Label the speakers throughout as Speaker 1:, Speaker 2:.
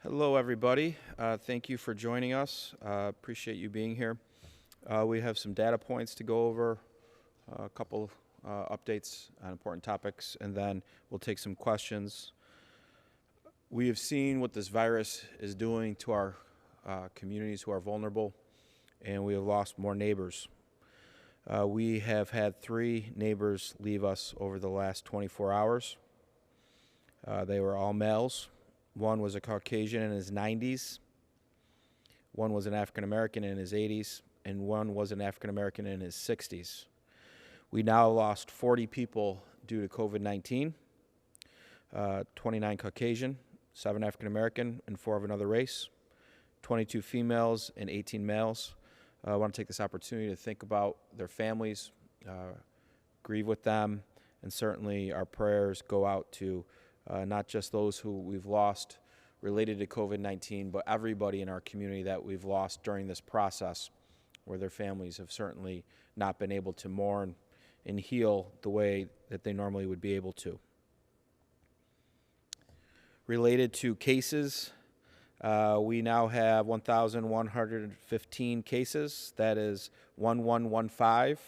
Speaker 1: Hello, everybody. Thank you for joining us. Appreciate you being here. We have some data points to go over, a couple updates on important topics, and then we'll take some questions. We have seen what this virus is doing to our communities who are vulnerable, and we have lost more neighbors. We have had 3 neighbors leave us over the last 24 hours. They were all males. One was a Caucasian in his 90s, one was an African American in his 80s, and one was an African American in his 60s. We now lost 40 people due to COVID-19, 29 Caucasian, 7 African American, and 4 of another race, 22 females and 18 males. I want to take this opportunity to think about their families, grieve with them, and certainly our prayers go out to not just those who we've lost related to COVID-19, but everybody in our community that we've lost during this process, where their families have certainly not been able to mourn and heal the way that they normally would be able to. Related to cases, we now have 1,115 cases. That is 1115.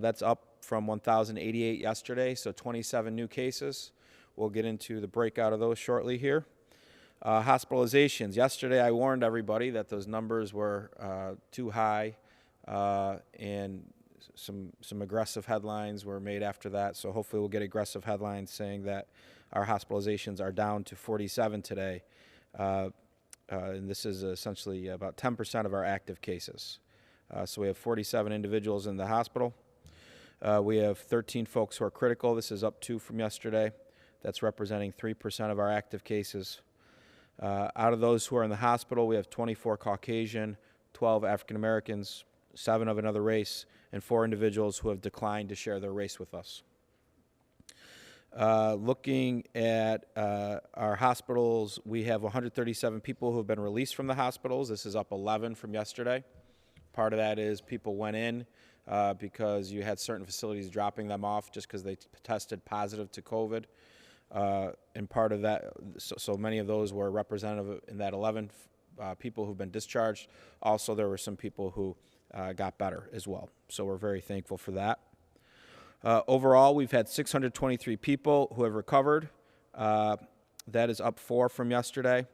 Speaker 1: That's up from 1,088 yesterday, so 27 new cases. We'll get into the breakout of those shortly here. Hospitalizations. Yesterday I warned everybody that those numbers were too high, and some aggressive headlines were made after that, so hopefully we'll get aggressive headlines saying that our hospitalizations are down to 47 today. And this is essentially about 10% of our active cases. So we have 47 individuals in the hospital. We have 13 folks who are critical. This is up 2 from yesterday. That's representing 3% of our active cases. Out of those who are in the hospital, we have 24 Caucasian, 12 African Americans, 7 of another race, and 4 individuals who have declined to share their race with us. Looking at our hospitals, we have 137 people who have been released from the hospitals. This is up 11 from yesterday. Part of that is people went in because you had certain facilities dropping them off just because they tested positive to COVID. And part of that, so many of those were representative in that 11 people who've been discharged. Also, there were some people who got better as well. So we're very thankful for that. Overall, we've had 623 people who have recovered. That is up 4 from yesterday.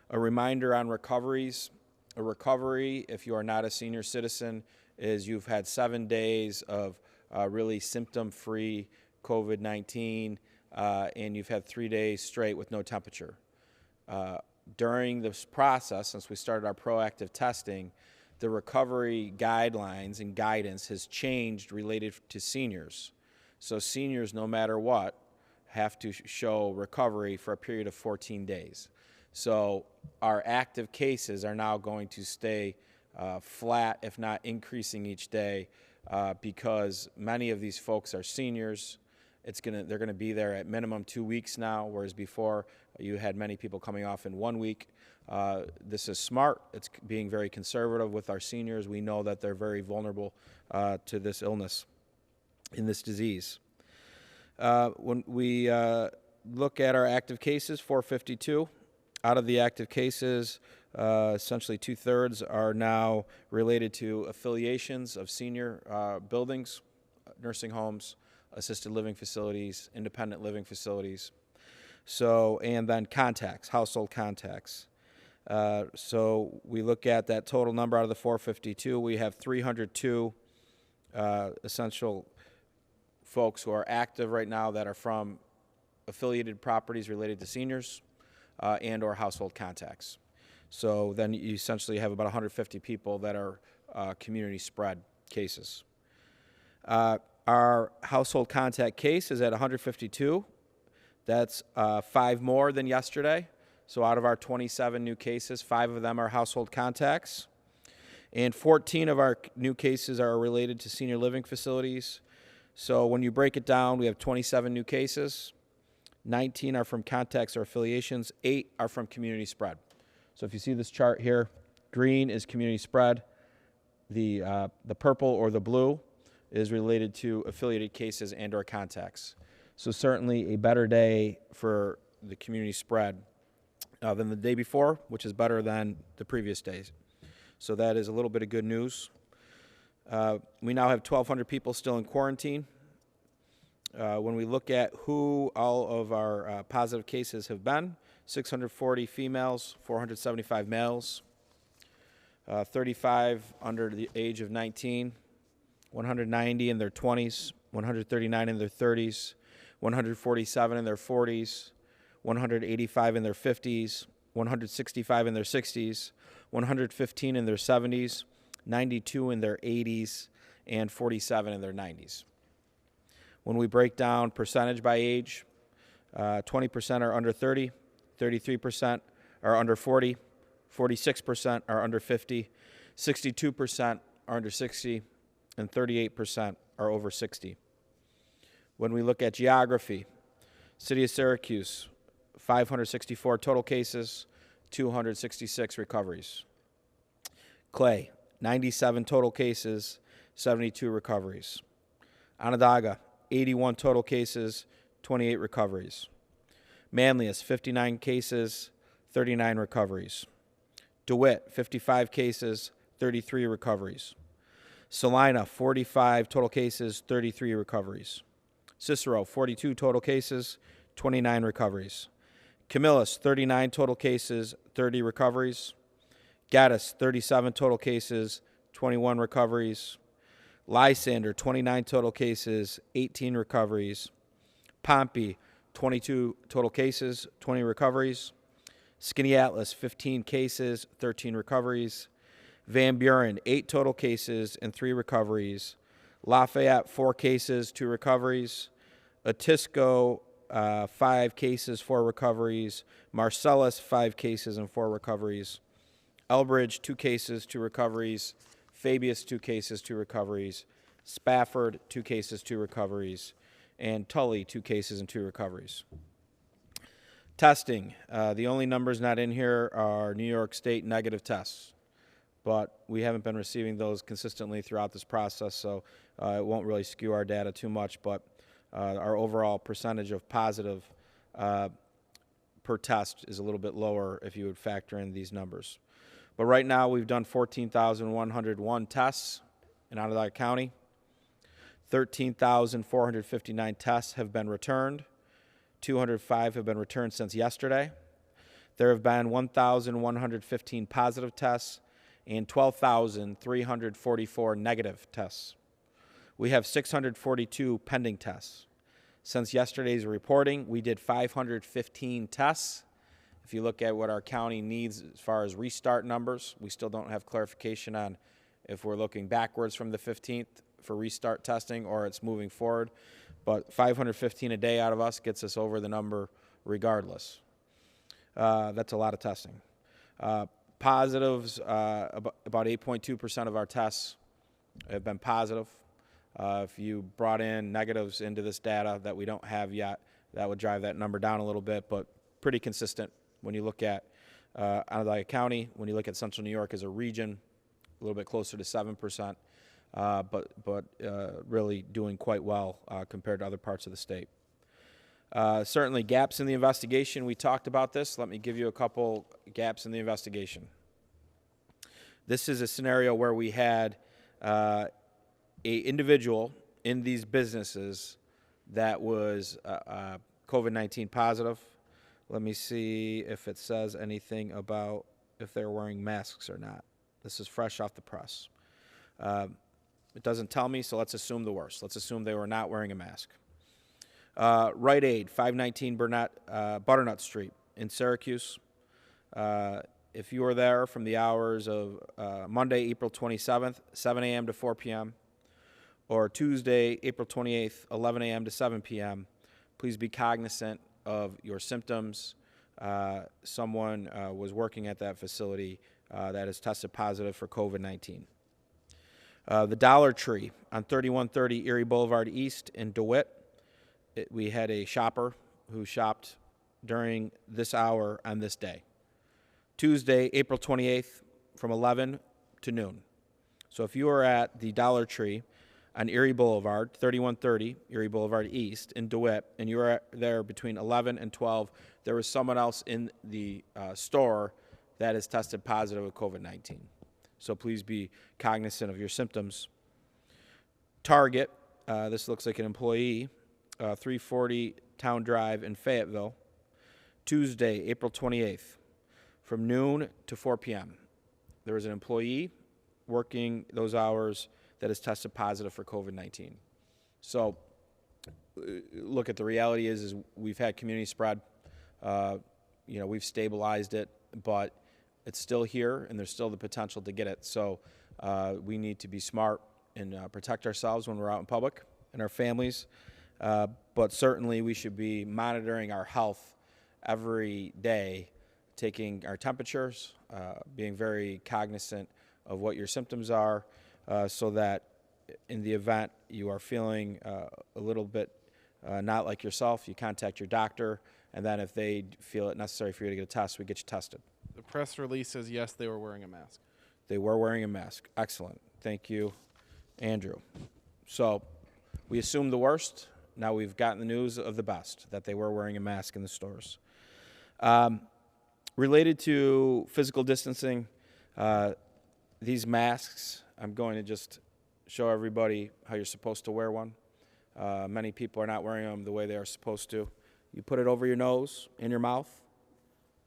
Speaker 1: A reminder on recoveries. A recovery, if you are not a senior citizen, is you've had 7 days of really symptom-free COVID-19, and you've had 3 days straight with no temperature. During this process, since we started our proactive testing, the recovery guidelines and guidance has changed related to seniors. So seniors, no matter what, have to show recovery for a period of 14 days. So our active cases are now going to stay flat, if not increasing each day, because many of these folks are seniors. They're gonna be there at minimum 2 weeks now, whereas before you had many people coming off in 1 week. This is smart. It's being very conservative with our seniors. We know that they're very vulnerable to this illness, in this disease. When we look at our active cases, 452. Out of the active cases, essentially 2/3 are now related to affiliations of senior buildings, nursing homes, assisted living facilities, independent living facilities. So, and then contacts, household contacts. So we look at that total number out of the 452. We have 302 essential folks who are active right now that are from affiliated properties related to seniors and or household contacts. So then you essentially have about 150 people that are community spread cases. Our household contact case is at 152. That's 5 more than yesterday. So out of our 27 new cases, 5 of them are household contacts. And 14 of our new cases are related to senior living facilities. So when you break it down, we have 27 new cases. 19 are from contacts or affiliations. 8 are from community spread. So if you see this chart here, green is community spread. The purple or the blue is related to affiliated cases and or contacts. So certainly a better day for the community spread than the day before, which is better than the previous days. So that is a little bit of good news. We now have 1,200 people still in quarantine. When we look at who all of our positive cases have been, 640 females, 475 males, 35 under the age of 19, 190 in their 20s, 139 in their 30s, 147 in their 40s, 185 in their 50s, 165 in their 60s, 115 in their 70s, 92 in their 80s, and 47 in their 90s. When we break down percentage by age, 20% are under 30, 33% are under 40, 46% are under 50, 62% are under 60, and 38% are over 60. When we look at geography, City of Syracuse, 564 total cases, 266 recoveries. Clay, 97 total cases, 72 recoveries. Onondaga, 81 total cases, 28 recoveries. Manlius, 59 cases, 39 recoveries. DeWitt, 55 cases, 33 recoveries. Salina, 45 total cases, 33 recoveries. Cicero, 42 total cases, 29 recoveries. Camillus, 39 total cases, 30 recoveries. Gaddis, 37 total cases, 21 recoveries. Lysander, 29 total cases, 18 recoveries. Pompey, 22 total cases, 20 recoveries. Skaneateles, 15 cases, 13 recoveries. Van Buren, 8 total cases and 3 recoveries. Lafayette, 4 cases, 2 recoveries. Atisco, 5 cases, 4 recoveries. Marcellus, 5 cases and 4 recoveries. Elbridge, 2 cases, 2 recoveries. Fabius, 2 cases, 2 recoveries. Spafford, 2 cases, 2 recoveries. And Tully, 2 cases and 2 recoveries. Testing. The only numbers not in here are New York State negative tests. But we haven't been receiving those consistently throughout this process, so it won't really skew our data too much. But our overall percentage of positive per test is a little bit lower if you would factor in these numbers. But right now we've done 14,101 tests in Onondaga County. 13,459 tests have been returned. 205 have been returned since yesterday. There have been 1,115 positive tests and 12,344 negative tests. We have 642 pending tests. Since yesterday's reporting, we did 515 tests. If you look at what our county needs as far as restart numbers, we still don't have clarification on if we're looking backwards from the 15th for restart testing or it's moving forward. But 515 a day out of us gets us over the number regardless. That's a lot of testing. Positives, about 8.2% of our tests have been positive. If you brought in negatives into this data that we don't have yet, that would drive that number down a little bit, but pretty consistent when you look at Onondaga County. When you look at Central New York as a region, a little bit closer to 7%, but really doing quite well compared to other parts of the state. Certainly gaps in the investigation. We talked about this. Let me give you a couple gaps in the investigation. This is a scenario where we had a individual in these businesses that was COVID-19 positive. Let me see if it says anything about if they're wearing masks or not. This is fresh off the press. It doesn't tell me, so let's assume the worst. Let's assume they were not wearing a mask. Rite Aid, 519 Butternut Street in Syracuse. If you were there from the hours of Monday, April 27th, 7 a.m. to 4 p.m., or Tuesday, April 28th, 11 a.m. to 7 p.m., please be cognizant of your symptoms. Someone was working at that facility that has tested positive for COVID-19. The Dollar Tree on 3130 Erie Boulevard East in DeWitt. We had a shopper who shopped during this hour on this day. Tuesday, April 28th from 11 to noon. So if you were at the Dollar Tree on Erie Boulevard, 3130 Erie Boulevard East in DeWitt, and you were there between 11 and 12, there was someone else in the store that is tested positive with COVID-19. So please be cognizant of your symptoms. Target, this looks like an employee, 340 Town Drive in Fayetteville, Tuesday, April 28th, from noon to 4 p.m. There was an employee working those hours that is tested positive for COVID-19. So look, at the reality is we've had community spread. We've stabilized it, but it's still here, and there's still the potential to get it. So we need to be smart and protect ourselves when we're out in public and our families. But certainly we should be monitoring our health every day, taking our temperatures, being very cognizant of what your symptoms are, so that in the event you are feeling a little bit not like yourself, you contact your doctor, and then if they feel it necessary for you to get a test, we get you tested.
Speaker 2: The press release says, yes, they were wearing a mask.
Speaker 1: They were wearing a mask. Excellent. Thank you, Andrew. So we assumed the worst. Now we've gotten the news of the best, that they were wearing a mask in the stores. Related to physical distancing, these masks, I'm going to just show everybody how you're supposed to wear one. Many people are not wearing them the way they are supposed to. You put it over your nose, in your mouth,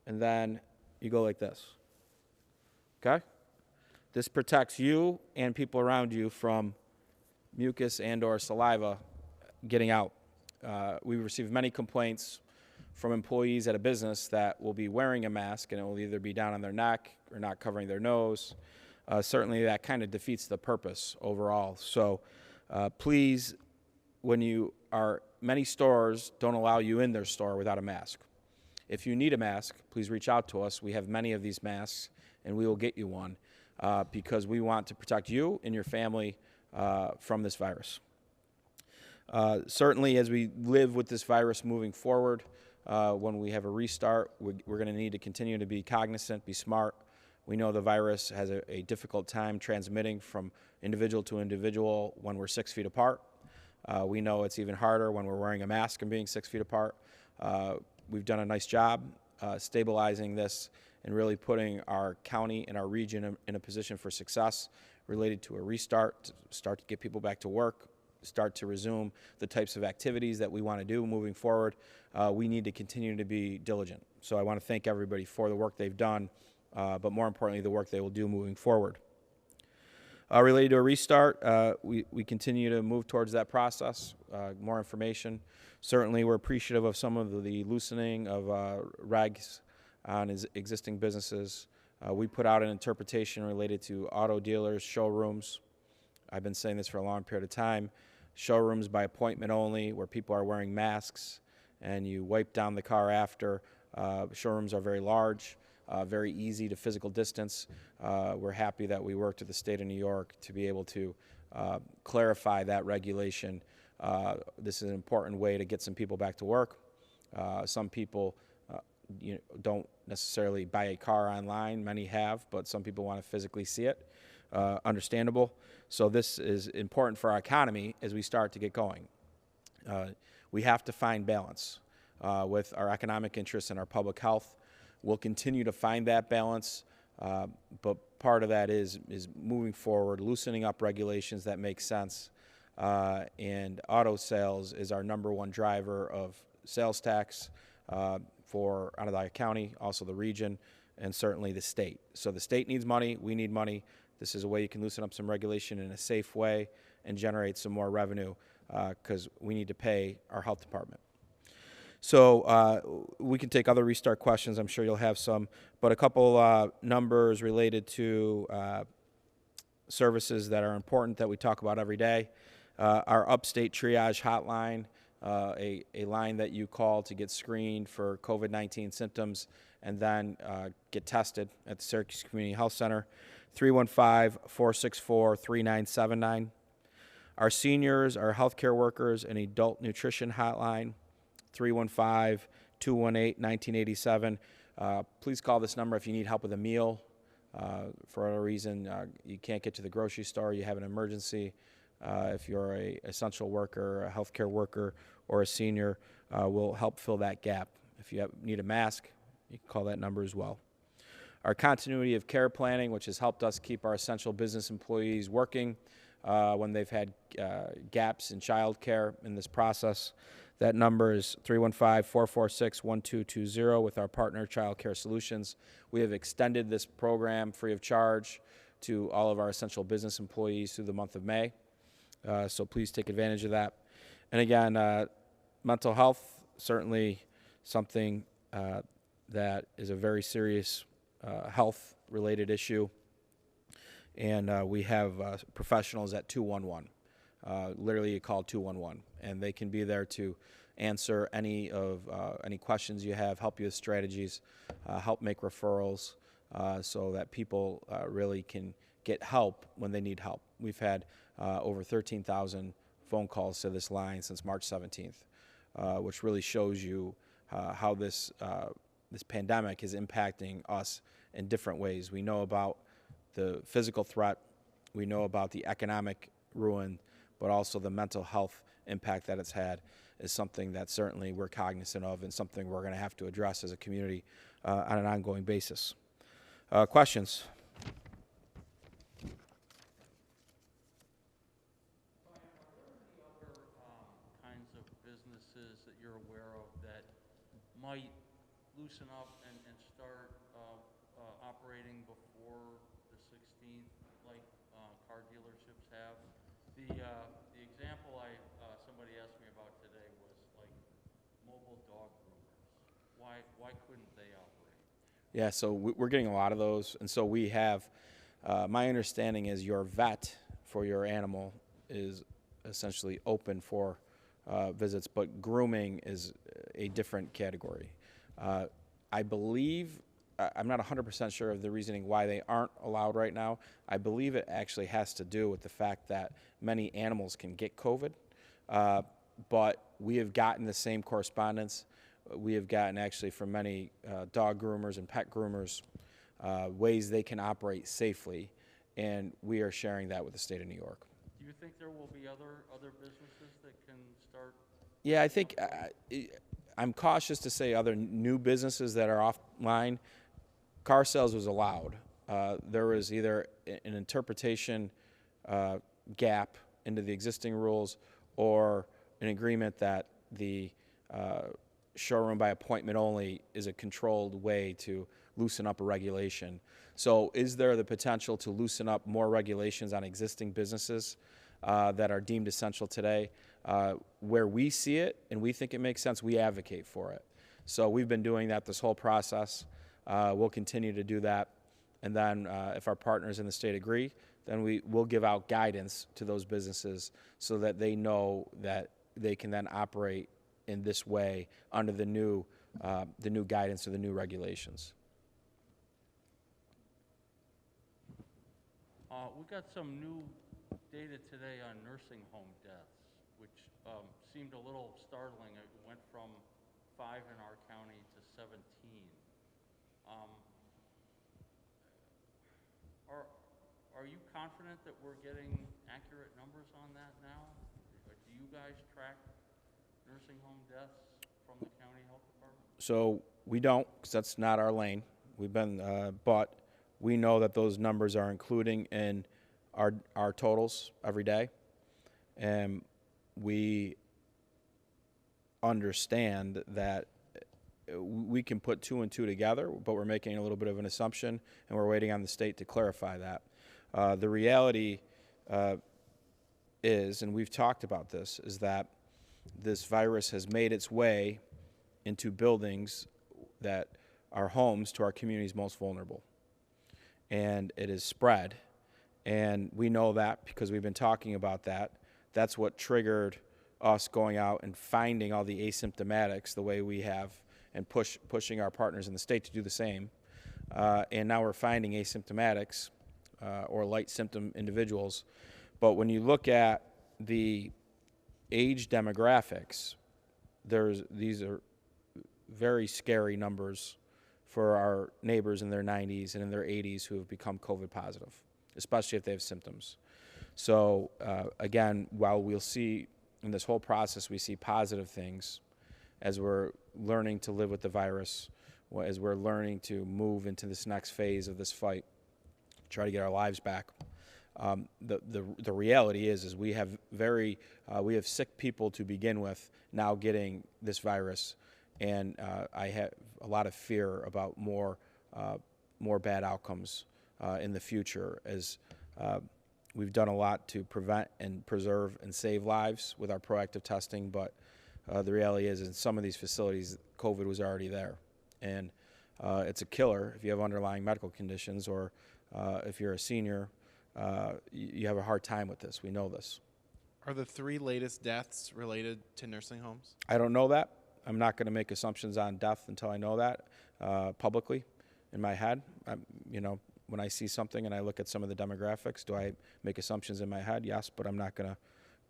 Speaker 1: and then you go like this. Okay? This protects you and people around you from mucus and or saliva getting out. We received many complaints from employees at a business that will be wearing a mask, and it will either be down on their neck or not covering their nose. Certainly that kind of defeats the purpose overall. So please, when you are, many stores don't allow you in their store without a mask. If you need a mask, please reach out to us. We have many of these masks, and we will get you one because we want to protect you and your family from this virus. Certainly, as we live with this virus moving forward, when we have a restart, we're going to need to continue to be cognizant, be smart. We know the virus has a difficult time transmitting from individual to individual when we're 6 feet apart. We know it's even harder when we're wearing a mask and being 6 feet apart. We've done a nice job stabilizing this and really putting our county and our region in a position for success related to a restart, to start to get people back to work, start to resume the types of activities that we want to do moving forward. We need to continue to be diligent. So I want to thank everybody for the work they've done, but more importantly, the work they will do moving forward. Related to a restart, we continue to move towards that process, more information. Certainly, we're appreciative of some of the loosening of regs on existing businesses. We put out an interpretation related to auto dealers, showrooms. I've been saying this for a long period of time. Showrooms by appointment only, where people are wearing masks and you wipe down the car after. Showrooms are very large, very easy to physical distance. We're happy that we worked with the state of New York to be able to clarify that regulation. This is an important way to get some people back to work. Some people don't necessarily buy a car online. Many have, but some people want to physically see it. Understandable. So this is important for our economy as we start to get going. We have to find balance with our economic interests and our public health. We'll continue to find that balance, but part of that is moving forward, loosening up regulations that make sense. And auto sales is our #1 driver of sales tax for Onondaga County, also the region, and certainly the state. So the state needs money, we need money. This is a way you can loosen up some regulation in a safe way and generate some more revenue because we need to pay our health department. So we can take other restart questions. I'm sure you'll have some, but a couple numbers related to services that are important that we talk about every day. Our upstate triage hotline, a line that you call to get screened for COVID-19 symptoms and then get tested at the Syracuse Community Health Center, 315-464-3979. Our seniors, our healthcare workers, and adult nutrition hotline, 315-218-1987. Please call this number if you need help with a meal. For a reason, you can't get to the grocery store, you have an emergency. if you're a essential worker, a healthcare worker, or a senior, will help fill that gap. If you need a mask, you can call that number as well. Our continuity of care planning, which has helped us keep our essential business employees working when they've had gaps in child care in this process. That number is 315-446-1220 with our partner, Child Care Solutions. We have extended this program free of charge to all of our essential business employees through the month of May. So please take advantage of that. And again, mental health, certainly something that is a very serious health-related issue. And we have professionals at 211. Literally, you call 211, and they can be there to answer any questions you have, help you with strategies, help make referrals, so that people really can get help when they need help. We've had over 13,000 phone calls to this line since March 17th, which really shows you how this pandemic is impacting us in different ways. We know about the physical threat, we know about the economic ruin, but also the mental health impact that it's had is something that certainly we're cognizant of and something we're going to have to address as a community on an ongoing basis. Questions?
Speaker 3: Kinds of businesses that you're aware of that might loosen up and start operating before the 16th, like car dealerships have? The example somebody asked me about today was like mobile dog groomers. Why couldn't they operate?
Speaker 1: Yeah, so we're getting a lot of those, and so we have, my understanding is your vet for your animal is essentially open for visits, but grooming is a different category. I believe, I'm not 100% sure of the reasoning why they aren't allowed right now. I believe it actually has to do with the fact that many animals can get COVID, but we have gotten the same correspondence. We have gotten actually from many dog groomers and pet groomers ways they can operate safely, and we are sharing that with the state of New York.
Speaker 3: Do you think there will be other businesses that can start?
Speaker 1: Yeah, I think I'm cautious to say other new businesses that are offline. Car sales was allowed. There was either an interpretation gap into the existing rules or an agreement that the showroom by appointment only is a controlled way to loosen up a regulation. So is there the potential to loosen up more regulations on existing businesses that are deemed essential today? Where we see it and we think it makes sense, we advocate for it. So we've been doing that this whole process. We'll continue to do that. And then if our partners in the state agree, then we will give out guidance to those businesses so that they know that they can then operate in this way under the new guidance or the new regulations.
Speaker 3: We got some new data today on nursing home deaths, which seemed a little startling. It went from 5 in our county to 17. Are you confident that we're getting accurate numbers on that now? Do you guys track nursing home deaths from the county health department?
Speaker 1: So we don't, because that's not our lane. We've been, but we know that those numbers are including in our totals every day, and we understand that we can put 2 and 2 together, but we're making a little bit of an assumption, and we're waiting on the state to clarify that. The reality is, and we've talked about this, is that this virus has made its way into buildings that are homes to our community's most vulnerable. And it is spread, and we know that because we've been talking about that. That's what triggered us going out and finding all the asymptomatics the way we have and pushing our partners in the state to do the same. And now we're finding asymptomatics or light symptom individuals. But when you look at the age demographics, these are very scary numbers for our neighbors in their 90s and in their 80s who have become COVID positive, especially if they have symptoms. So again, while we'll see in this whole process, we see positive things as we're learning to live with the virus, as we're learning to move into this next phase of this fight, try to get our lives back. The reality is we have sick people to begin with now getting this virus, and I have a lot of fear about more bad outcomes in the future, as we've done a lot to prevent and preserve and save lives with our proactive testing, but the reality is in some of these facilities, COVID was already there, and it's a killer if you have underlying medical conditions, or if you're a senior. You have a hard time with this. We know this.
Speaker 2: Are the 3 latest deaths related to nursing homes?
Speaker 1: I don't know that. I'm not going to make assumptions on death until I know that publicly in my head. When I see something and I look at some of the demographics, do I make assumptions in my head? Yes, but I'm not going to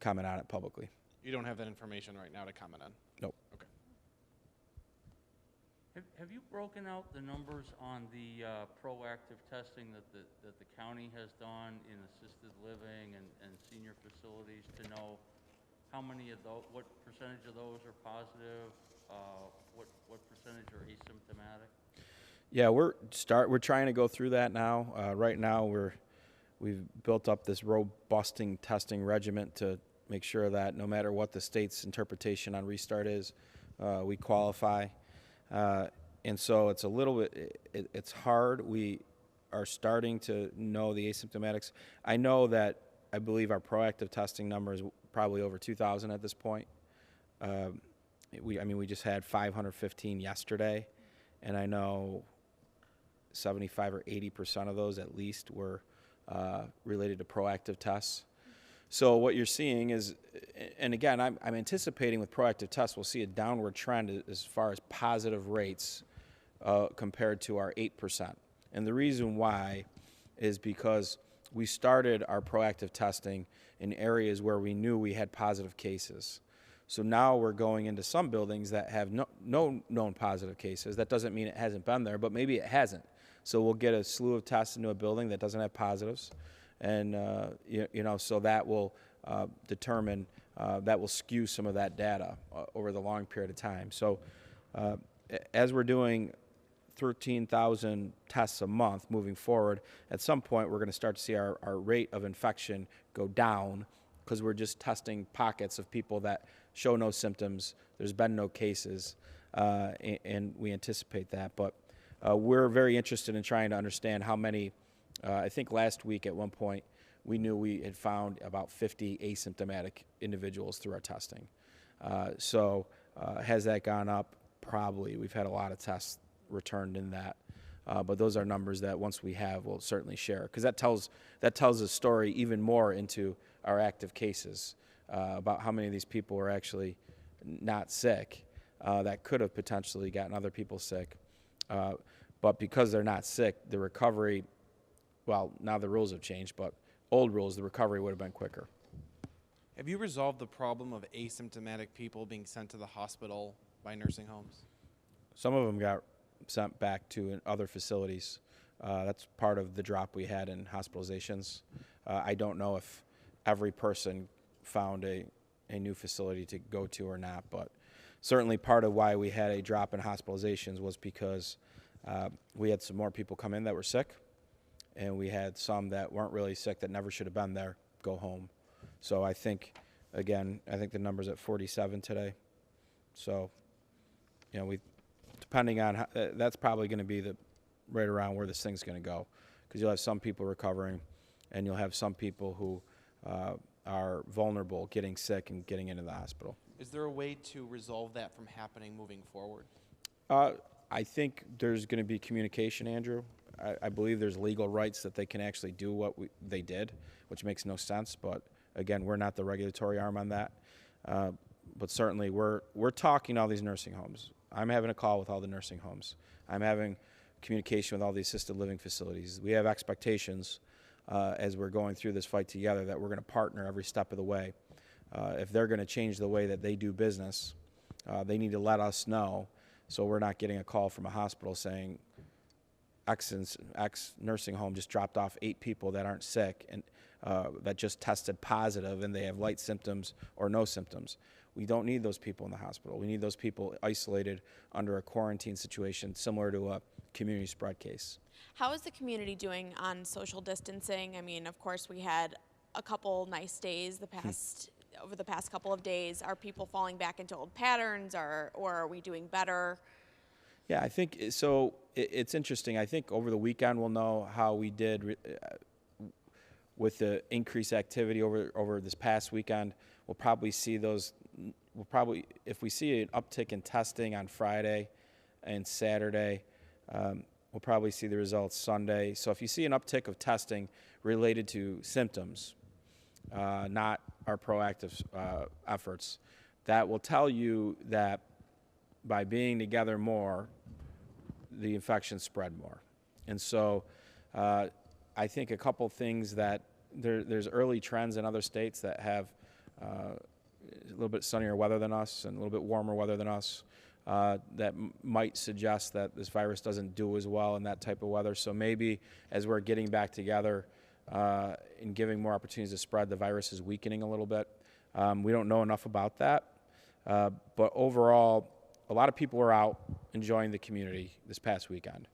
Speaker 1: comment on it publicly.
Speaker 2: You don't have that information right now to comment on?
Speaker 1: Nope.
Speaker 2: Okay.
Speaker 3: Have you broken out the numbers on the proactive testing that the county has done in assisted living and senior facilities to know how many of those, what percentage of those are positive, what percentage are asymptomatic?
Speaker 1: Yeah, we're trying to go through that now. Right now, we've built up this robusting testing regiment to make sure that no matter what the state's interpretation on restart is, we qualify. And so it's a little bit, it's hard. We are starting to know the asymptomatics. I know that I believe our proactive testing number is probably over 2,000 at this point. We just had 515 yesterday, and I know 75 or 80% of those at least were related to proactive tests. So what you're seeing is, and again, I'm anticipating with proactive tests, we'll see a downward trend as far as positive rates compared to our 8%. And the reason why is because we started our proactive testing in areas where we knew we had positive cases. So now we're going into some buildings that have no known positive cases. That doesn't mean it hasn't been there, but maybe it hasn't. So we'll get a slew of tests into a building that doesn't have positives. And, so that will determine, that will skew some of that data over the long period of time. So as we're doing 13,000 tests a month moving forward, at some point we're going to start to see our rate of infection go down because we're just testing pockets of people that show no symptoms. There's been no cases, and we anticipate that. But we're very interested in trying to understand how many. I think last week at one point we knew we had found about 50 asymptomatic individuals through our testing. Has that gone up? Probably. We've had a lot of tests returned in that. But those are numbers that once we have, we'll certainly share. Because that tells a story even more into our active cases about how many of these people are actually not sick that could have potentially gotten other people sick. But because they're not sick, the recovery, well, now the rules have changed, but old rules, the recovery would have been quicker.
Speaker 2: Have you resolved the problem of asymptomatic people being sent to the hospital by nursing homes?
Speaker 1: Some of them got sent back to other facilities. That's part of the drop we had in hospitalizations. I don't know if every person found a new facility to go to or not, but certainly part of why we had a drop in hospitalizations was because we had some more people come in that were sick, and we had some that weren't really sick that never should have been there go home. So I think the number's at 47 today. So, depending on how, that's probably going to be right around where this thing's going to go, because you'll have some people recovering, and you'll have some people who are vulnerable, getting sick and getting into the hospital.
Speaker 2: Is there a way to resolve that from happening moving forward?
Speaker 1: I think there's going to be communication, Andrew. I believe there's legal rights that they can actually do what they did, which makes no sense. But again, we're not the regulatory arm on that. But certainly, we're talking to all these nursing homes. I'm having a call with all the nursing homes. I'm having communication with all the assisted living facilities. We have expectations as we're going through this fight together that we're going to partner every step of the way. If they're going to change the way that they do business, they need to let us know, so we're not getting a call from a hospital saying X nursing home just dropped off 8 people that aren't sick, and that just tested positive and they have light symptoms or no symptoms. We don't need those people in the hospital. We need those people isolated under a quarantine situation similar to a community spread case.
Speaker 4: How is the community doing on social distancing? I mean, of course, we had a couple nice days over the past couple of days. Are people falling back into old patterns, or are we doing better?
Speaker 1: Yeah, I think so. It's interesting. I think over the weekend we'll know how we did with the increased activity over this past weekend. We'll probably see those. If we see an uptick in testing on Friday and Saturday, we'll probably see the results Sunday. So if you see an uptick of testing related to symptoms, not our proactive efforts, that will tell you that by being together more, the infection spread more. And so I think a couple things that there's early trends in other states that have a little bit sunnier weather than us and a little bit warmer weather than us that might suggest that this virus doesn't do as well in that type of weather. So maybe as we're getting back together and giving more opportunities to spread, the virus is weakening a little bit. We don't know enough about that. But overall, a lot of people were out enjoying the community this past weekend.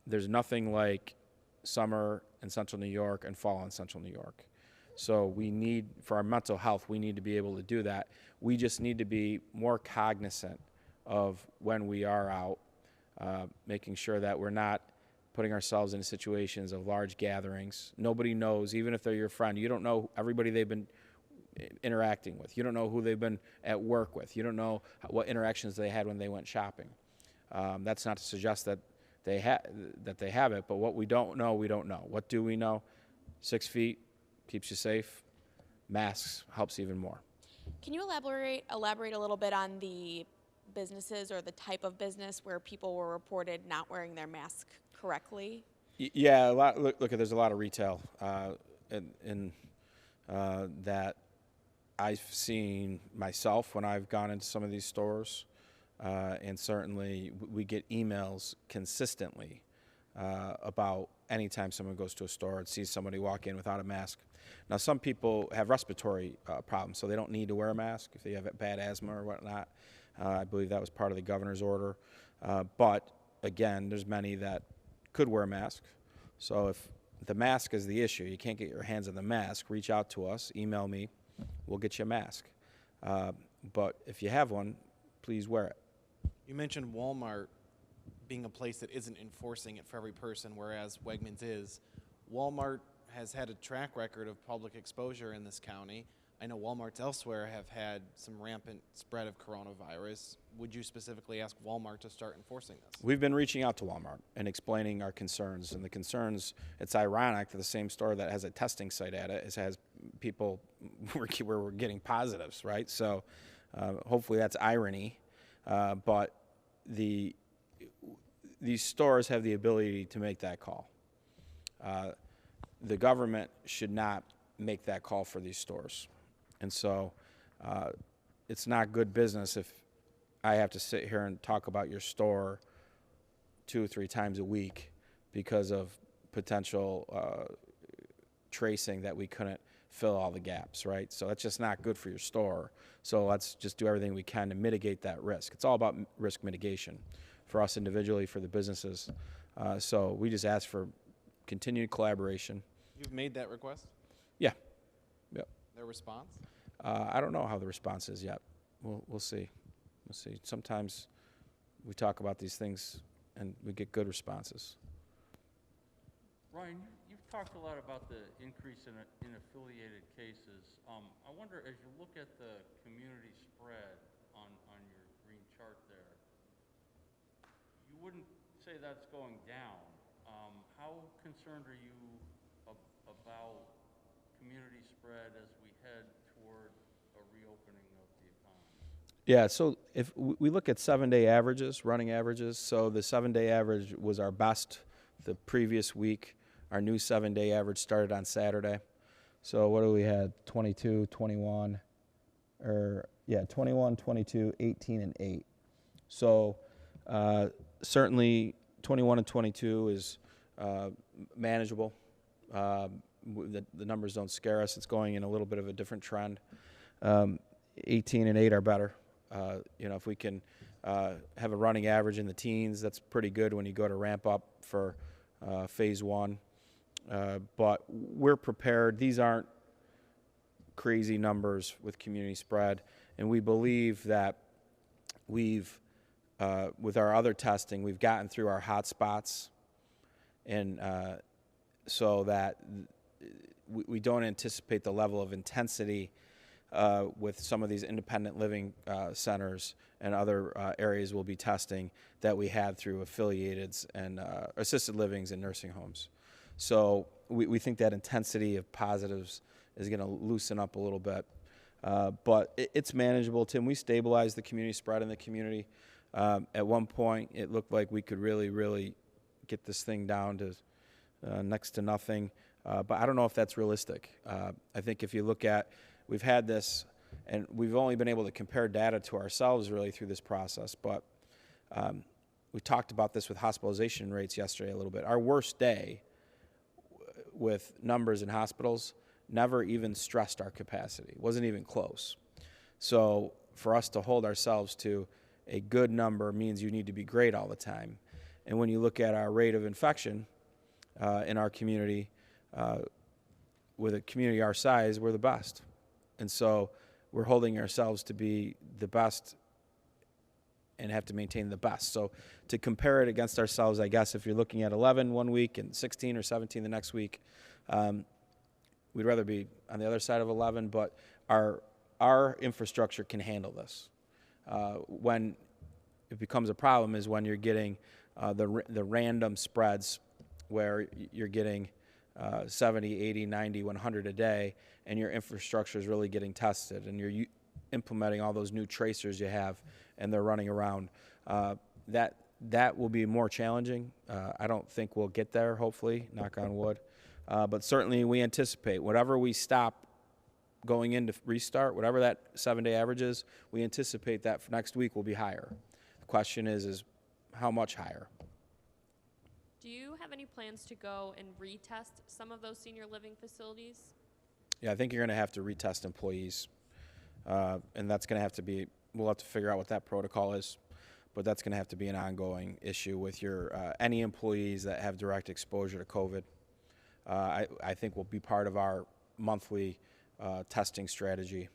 Speaker 1: There's nothing like summer in Central New York and fall in Central New York. So we need, for our mental health, we need to be able to do that. We just need to be more cognizant of when we are out, making sure that we're not putting ourselves in situations of large gatherings. Nobody knows, even if they're your friend, you don't know everybody they've been interacting with. You don't know who they've been at work with. You don't know what interactions they had when they went shopping. That's not to suggest that they have it, but what we don't know, we don't know. What do we know? 6 feet keeps you safe. Masks helps even more.
Speaker 4: Can you elaborate a little bit on the businesses or the type of business where people were reported not wearing their mask correctly?
Speaker 1: Yeah, look, there's a lot of retail that I've seen myself when I've gone into some of these stores, and certainly we get emails consistently about anytime someone goes to a store and sees somebody walk in without a mask. Now, some people have respiratory problems, so they don't need to wear a mask if they have bad asthma or whatnot. I believe that was part of the governor's order. But, again, there's many that could wear a mask. So if the mask is the issue, you can't get your hands on the mask, reach out to us, email me, we'll get you a mask. But if you have one, please wear it.
Speaker 2: You mentioned Walmart being a place that isn't enforcing it for every person, whereas Wegmans is. Walmart has had a track record of public exposure in this county. I know Walmarts elsewhere have had some rampant spread of coronavirus. Would you specifically ask Walmart to start enforcing this?
Speaker 1: We've been reaching out to Walmart and explaining our concerns. And the concerns, it's ironic that the same store that has a testing site at it has people where we're getting positives, right? So hopefully that's irony. But these stores have the ability to make that call. The government should not make that call for these stores. And so it's not good business if I have to sit here and talk about your store 2 or 3 times a week because of potential tracing that we couldn't fill all the gaps, right? So that's just not good for your store. So let's just do everything we can to mitigate that risk. It's all about risk mitigation for us individually, for the businesses. So we just ask for continued collaboration.
Speaker 2: You've made that request?
Speaker 1: Yeah. Yep.
Speaker 2: Their response?
Speaker 1: I don't know how the response is yet. We'll see. We'll see. Sometimes we talk about these things and we get good responses.
Speaker 3: Ryan, you've talked a lot about the increase in affiliated cases. I wonder, as you look at the community spread on your green chart there, you wouldn't say that's going down. How concerned are you about community spread as we head toward a reopening of the economy?
Speaker 1: Yeah, so if we look at 7-day averages, running averages, so the 7-day average was our best the previous week. Our new 7-day average started on Saturday. So what do we had? 22, 21, 21, 22, 18, and 8. So certainly 21 and 22 is manageable. the numbers don't scare us. It's going in a little bit of a different trend. 18 and 8 are better. If we can have a running average in the teens, that's pretty good when you go to ramp up for phase 1. But we're prepared. These aren't crazy numbers with community spread, and we believe that we've, with our other testing, we've gotten through our hot spots, and so that we don't anticipate the level of intensity with some of these independent living centers and other areas we'll be testing that we had through affiliateds and assisted livings and nursing homes. So we think that intensity of positives is going to loosen up a little bit. But it's manageable, Tim. We stabilized the community spread in the community. At one point, it looked like we could really get this thing down to next to nothing. But I don't know if that's realistic. I think if you look at, we've had this, and we've only been able to compare data to ourselves really through this process. But we talked about this with hospitalization rates yesterday a little bit. Our worst day with numbers in hospitals never even stressed our capacity. It wasn't even close. So for us to hold ourselves to a good number means you need to be great all the time. And when you look at our rate of infection in our community, with a community our size, we're the best. And so we're holding ourselves to be the best and have to maintain the best. So to compare it against ourselves, I guess if you're looking at 11 one week and 16 or 17 the next week, we'd rather be on the other side of 11, but our infrastructure can handle this. When it becomes a problem is when you're getting the random spreads where you're getting 70, 80, 90, 100 a day, and your infrastructure is really getting tested, and you're implementing all those new tracers you have, and they're running around. That will be more challenging. I don't think we'll get there, hopefully, knock on wood. But certainly we anticipate whatever we stop going into restart, whatever that 7-day average is, we anticipate that for next week will be higher. The question is how much higher?
Speaker 5: Do you have any plans to go and retest some of those senior living facilities?
Speaker 1: Yeah, I think you're going to have to retest employees, and that's going to have to be, we'll have to figure out what that protocol is, but that's going to have to be an ongoing issue with your any employees that have direct exposure to COVID. I think will be part of our monthly testing strategy,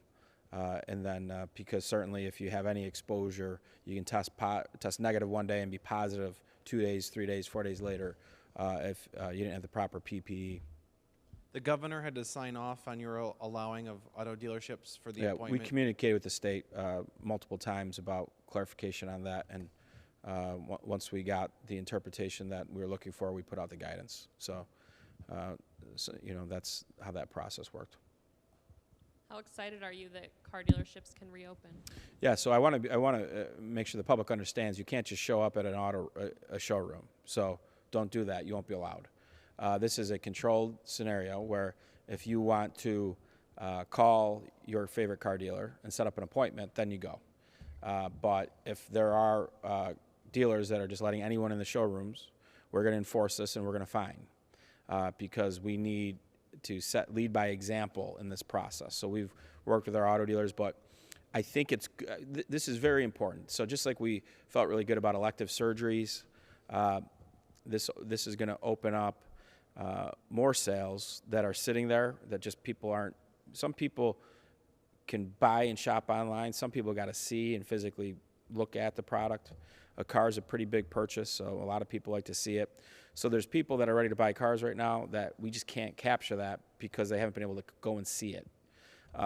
Speaker 1: and then because certainly if you have any exposure, you can test negative one day and be positive 2 days, 3 days, 4 days later if you didn't have the proper PPE.
Speaker 2: The governor had to sign off on your allowing of auto dealerships for the appointment?
Speaker 1: We communicated with the state multiple times about clarification on that, and once we got the interpretation that we were looking for, we put out the guidance. So that's how that process worked.
Speaker 5: How excited are you that car dealerships can reopen?
Speaker 1: Yeah, so I want to make sure the public understands you can't just show up at a showroom. So don't do that. You won't be allowed. This is a controlled scenario where if you want to call your favorite car dealer and set up an appointment, then you go. But if there are dealers that are just letting anyone in the showrooms, we're going to enforce this and we're going to fine because we need to lead by example in this process. So we've worked with our auto dealers, but I think this is very important. So just like we felt really good about elective surgeries, this is going to open up more sales that are sitting there that just people aren't. Some people can buy and shop online. Some people got to see and physically look at the product. A car is a pretty big purchase, so a lot of people like to see it. So there's people that are ready to buy cars right now that we just can't capture that because they haven't been able to go and see it.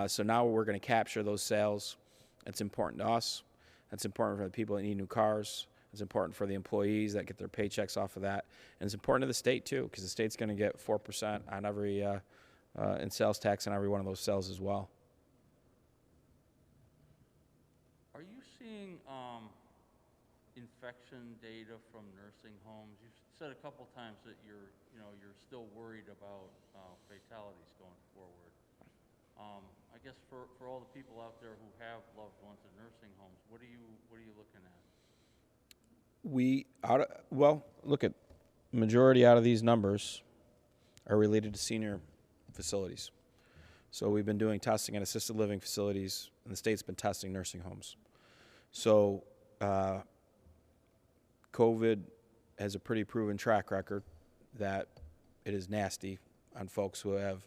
Speaker 1: So now we're going to capture those sales. It's important to us. It's important for the people that need new cars. It's important for the employees that get their paychecks off of that. And it's important to the state, too, because the state's going to get 4% on every in sales tax on every one of those sales as well.
Speaker 3: Are you seeing infection data from nursing homes? You've said a couple times that you're still worried about fatalities going forward. I guess for all the people out there who have loved ones in nursing homes, what are you looking at?
Speaker 1: Look at majority out of these numbers are related to senior facilities. So we've been doing testing at assisted living facilities, and the state's been testing nursing homes. So COVID has a pretty proven track record that it is nasty on folks who have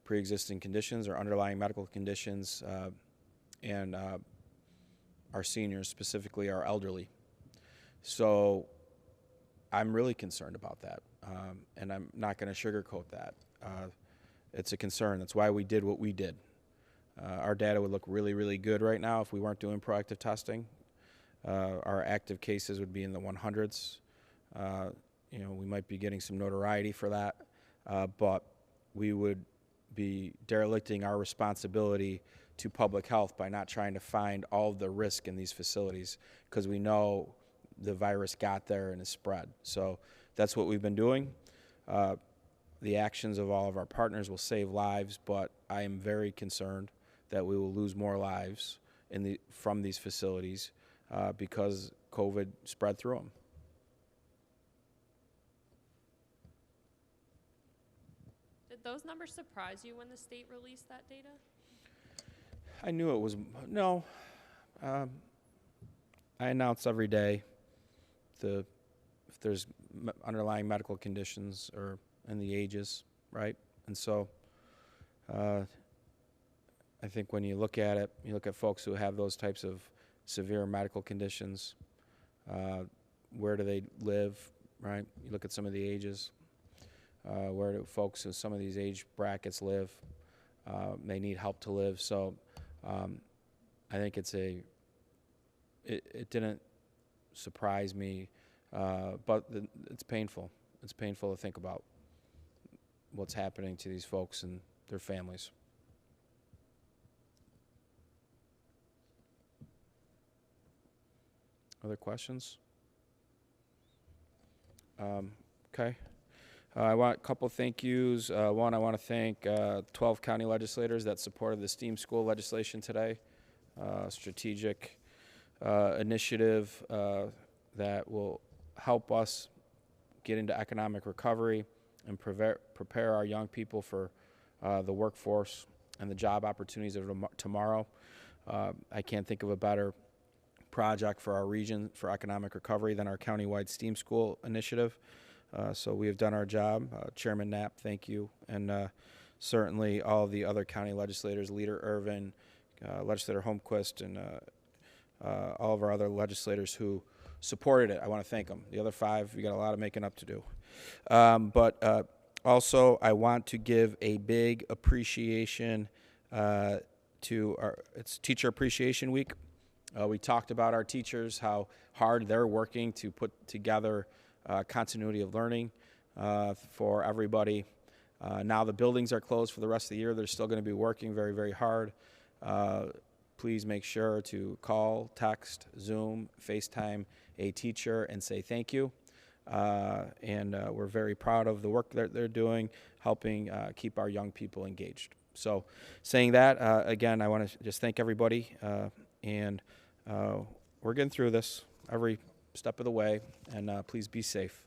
Speaker 1: pre-existing conditions or underlying medical conditions, and our seniors, specifically our elderly. So I'm really concerned about that, and I'm not going to sugarcoat that. It's a concern. That's why we did what we did. Our data would look really, really good right now if we weren't doing proactive testing. Our active cases would be in the 100s. You know, we might be getting some notoriety for that, but we would be derelicting our responsibility to public health by not trying to find all of the risk in these facilities, because we know the virus got there and is spread. So that's what we've been doing. The actions of all of our partners will save lives, but I am very concerned that we will lose more lives from these facilities because COVID spread through them.
Speaker 5: Did those numbers surprise you when the state released that data?
Speaker 1: I knew it was, no. I announce every day if there's underlying medical conditions or in the ages, right? And so I think when you look at it, you look at folks who have those types of severe medical conditions, where do they live, right? You look at some of the ages, where do folks in some of these age brackets live? They need help to live. So I think it didn't surprise me, but it's painful. It's painful to think about what's happening to these folks and their families. Other questions? Okay. I want a couple thank yous. One, I want to thank 12 county legislators that supported the STEAM school legislation today. Strategic initiative that will help us get into economic recovery and prepare our young people for the workforce and the job opportunities of tomorrow. I can't think of a better project for our region for economic recovery than our countywide STEAM school initiative. So we have done our job. Chairman Knapp, thank you. And certainly all the other county legislators, Leader Irvin, Legislator Holmquist, and all of our other legislators who supported it. I want to thank them. The other 5, we got a lot of making up to do. But also, I want to give a big appreciation to it's Teacher Appreciation Week. We talked about our teachers, how hard they're working to put together continuity of learning for everybody. Now the buildings are closed for the rest of the year. They're still going to be working very, very hard. Please make sure to call, text, Zoom, FaceTime a teacher and say thank you. And we're very proud of the work that they're doing, helping keep our young people engaged. So saying that, again, I want to just thank everybody. And we're getting through this every step of the way, and please be safe.